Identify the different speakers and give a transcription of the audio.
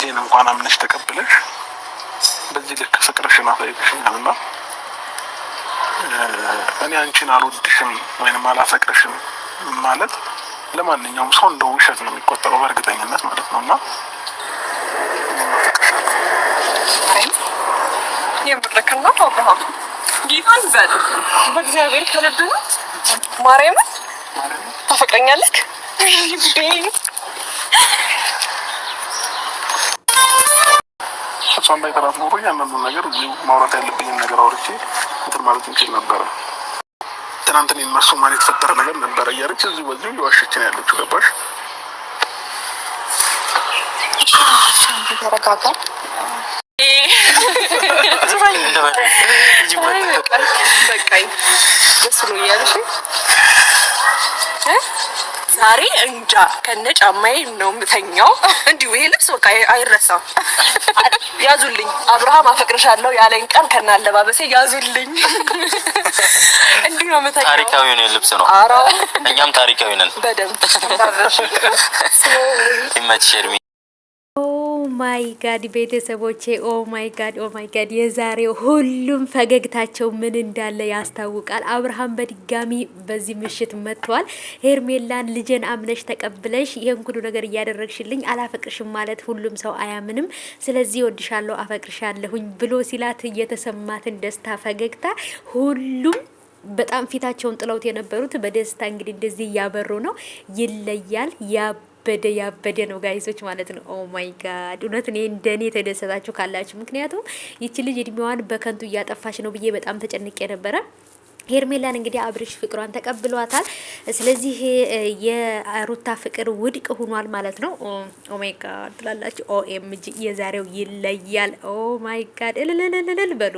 Speaker 1: ልጄን እንኳን አምነሽ ተቀብለሽ በዚህ ልክ ፍቅርሽን አሳይተሽኛልና እኔ አንቺን አልወድሽም ወይንም አላፈቅርሽም ማለት ለማንኛውም ሰው እንደ ውሸት ነው የሚቆጠረው በእርግጠኝነት ማለት ነውና
Speaker 2: የምትረከና አብርሃም ጌታን በል በእግዚአብሔር ከልብህ ማርያም ታፈቅረኛለህ?
Speaker 1: እሷን ባይጠራት ኖሮ እያንዳንዱን ነገር እዚሁ ማውራት ያለብኝን ነገር አውርቼ እንትን ማለት እንችል ነበረ። ትናንት እኔን መርሶ ማለት የተፈጠረ ነገር ነበረ እያለች እዚሁ በዚሁ እየዋሸች ነው ያለችው። ገባሽ?
Speaker 2: ተረጋጋ። በቃኝ ደስ ብሎኛል። ዛሬ እንጃ ከነ ጫማዬ ነው የምተኛው። እንዲሁ ይሄ ልብስ በቃ አይረሳም። ያዙልኝ አብርሃም አፈቅርሻለሁ ያለኝ ቀን ከነ አለባበሴ ያዙልኝ። እንዲሁ ነው የምተኛው።
Speaker 3: ታሪካዊ ነው ልብስ ነው።
Speaker 2: አራው
Speaker 3: እኛም ታሪካዊ ነን በደንብ። ይመችሽ ኤርሚ።
Speaker 4: ማይ ጋድ ቤተሰቦቼ ኦ ማይ ጋድ የዛሬው ሁሉም ፈገግታቸው ምን እንዳለ ያስታውቃል። አብርሃም በድጋሚ በዚህ ምሽት መጥቷል። ሄርሜላን ልጄን አምነሽ ተቀብለሽ ይሄን ሁሉ ነገር እያደረግሽልኝ አላፈቅርሽም ማለት ሁሉም ሰው አያምንም። ስለዚህ ወድሻለሁ አፈቅርሻለሁኝ ብሎ ሲላት እየተሰማትን ደስታ ፈገግታ ሁሉም በጣም ፊታቸውን ጥለውት የነበሩት በደስታ እንግዲህ እንደዚህ እያበሩ ነው። ይለያል ያበደ ነው ጋይሶች ማለት ነው። ኦ ማይ ጋድ እውነት እኔ እንደኔ ተደሰታችሁ ካላችሁ፣ ምክንያቱም ይቺ ልጅ እድሜዋን በከንቱ እያጠፋች ነው ብዬ በጣም ተጨንቄ ነበረ። ሄርሜላን እንግዲህ አብርሽ ፍቅሯን ተቀብሏታል። ስለዚህ የሩታ ፍቅር ውድቅ ሆኗል ማለት ነው። ኦ ማይ ጋድ ትላላችሁ። ኦኤምጂ የዛሬው ይለያል። ኦ ማይ ጋድ እልልልልል በሉ።